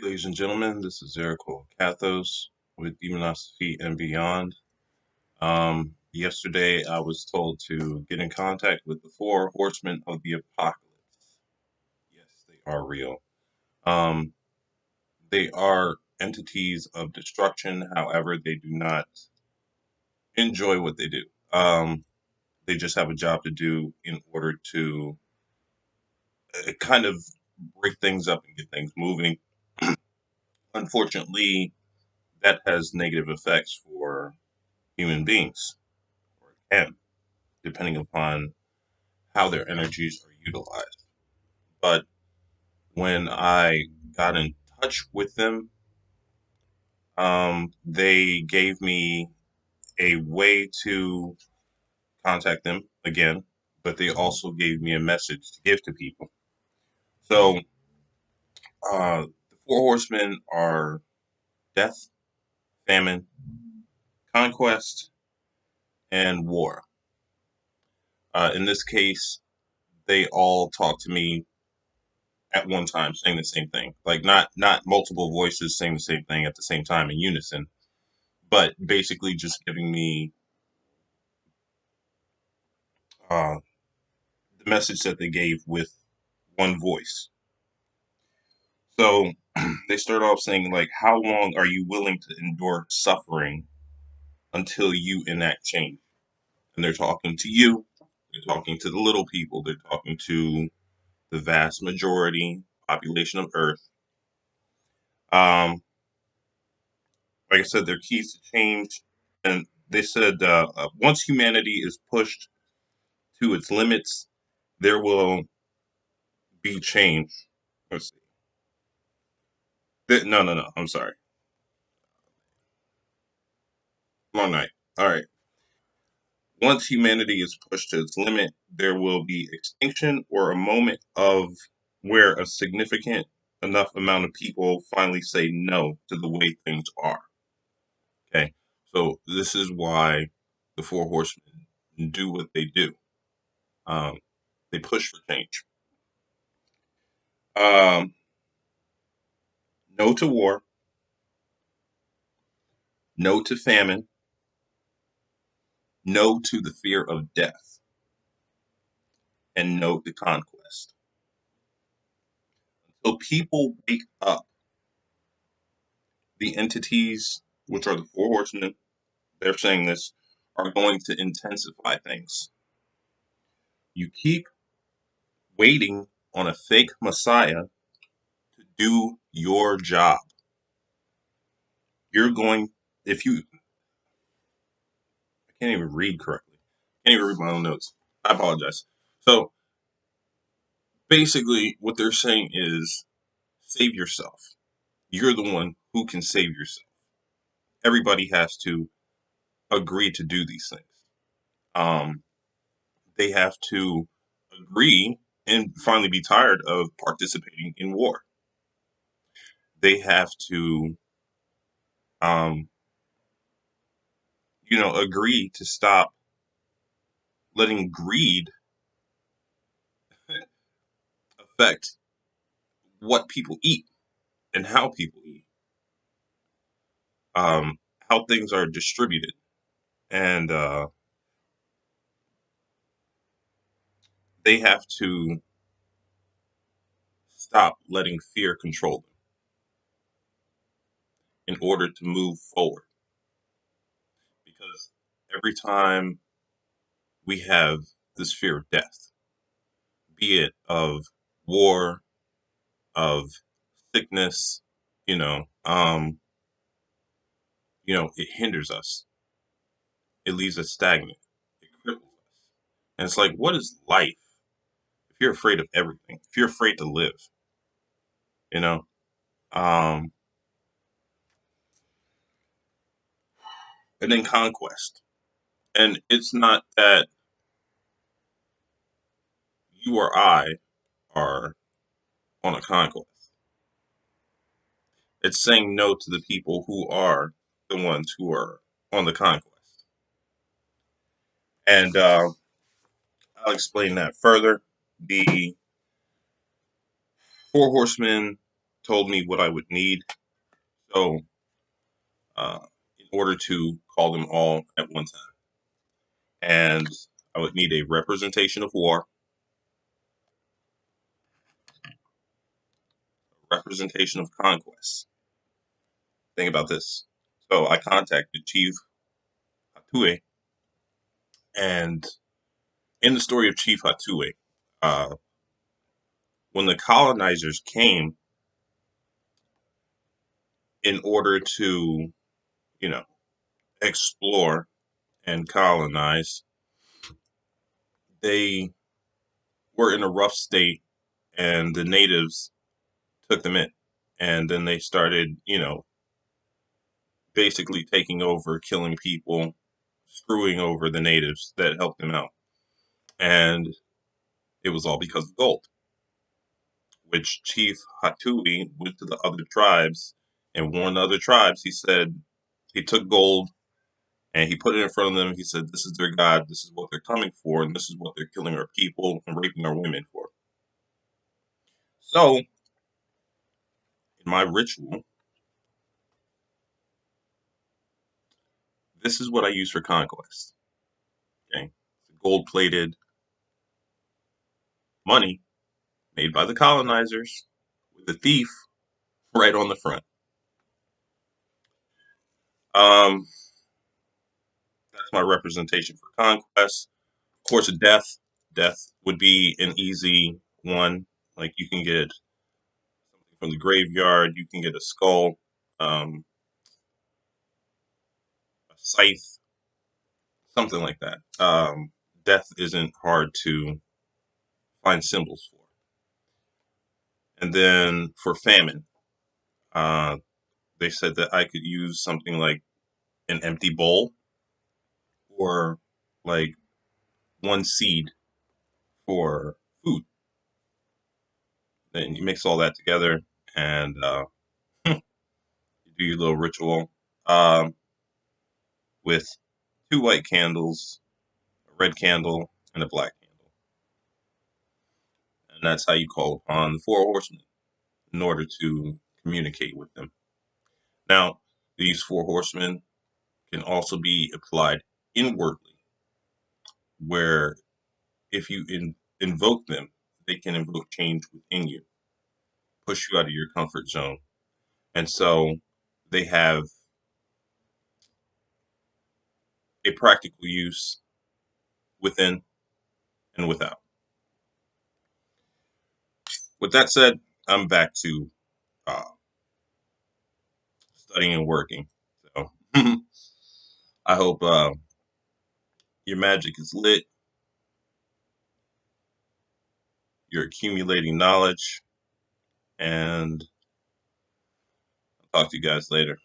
Ladies and gentlemen, this is Erico Kathos with Demonosophy and Beyond. Yesterday, I was told to get in contact with the Four Horsemen of the Apocalypse. Yes, they are real. Um, they are entities of destruction. However, they do not enjoy what they do. They just have a job to do in order to kind of break things up and get things moving. Unfortunately, that has negative effects for human beings, or it can, depending upon how their energies are utilized. But when I got in touch with them, they gave me a way to contact them again, but they also gave me a message to give to people. So the Four Horsemen are death, famine, conquest, and war. In this case, they all talk to me at one time saying the same thing. Like not multiple voices saying the same thing at the same time in unison, but basically just giving me uh, the message that they gave with one voice. So they start off saying like, "How long are you willing to endure suffering until you enact change?" And they're talking to you. They're talking to the little people. They're talking to the vast majority population of Earth. Um, like I said, their keys to change, and they said once humanity is pushed to its limits, there will be change. Let's see. No, no, no. I'm sorry. Long night. All right. Once humanity is pushed to its limit, there will be extinction or a moment of where a significant enough amount of people finally say no to the way things are. Okay. So this is why the Four Horsemen do what they do. Um, they push for change. Um, no to war, no to famine, no to the fear of death, and no to conquest. So people wake up, the entities, which are the Four Horsemen, they're saying this, are going to intensify things. You keep waiting on a fake messiah to do your job. You're going, if you, I can't even read correctly. I can't even read my own notes. I apologize. So basically, what they're saying is save yourself. You're the one who can save yourself. Everybody has to agree to do these things. Um, they have to agree and finally be tired of participating in war. They have to, um, agree to stop letting greed affect what people eat and how people eat, how things are distributed, and they have to stop letting fear control them in order to move forward. Because every time we have this fear of death, be it of war, of sickness, you know, um, it hinders us. It leaves us stagnant. It cripples us. And it's like, what is life if you're afraid of everything? If you're afraid to live, you know? Um, and then conquest. And it's not that you or I are on a conquest. It's saying no to the people who are the ones who are on the conquest. And I'll explain that further. The Four Horsemen told me what I would need. So, in order to call them all at one time, and I would need a representation of war, representation of conquest. Think about this. So I contacted Chief Hatue, and in the story of Chief Hatue, uh, when the colonizers came in order to, you know, explore and colonize, they were in a rough state, and the natives took them in. And then they started, basically taking over, killing people, screwing over the natives that helped them out. And it was all because of gold, which Chief Hatui went to the other tribes and warned the other tribes. He said he took gold and he put it in front of them. He said, "This is their God. This is what they're coming for. And this is what they're killing our people and raping our women for." So, in my ritual, this is what I use for conquest. Okay. Gold plated money made by the colonizers with the thief right on the front. Um, that's my representation for conquest. Of course, death. Death would be an easy one. Like you can get something from the graveyard, you can get a skull, a scythe, something like that. Death isn't hard to find symbols for. And then for famine, uh, they said that I could use something like an empty bowl or like one seed for food. Then you mix all that together and you do your little ritual with two white candles, a red candle, and a black candle. And that's how you call upon the Four Horsemen in order to communicate with them. Now, these Four Horsemen can also be applied inwardly, where if you invoke them, they can invoke change within you, push you out of your comfort zone. And so they have a practical use within and without. With that said, I'm back to uh, studying and working. So I hope your magic is lit, you're accumulating knowledge, and I'll talk to you guys later.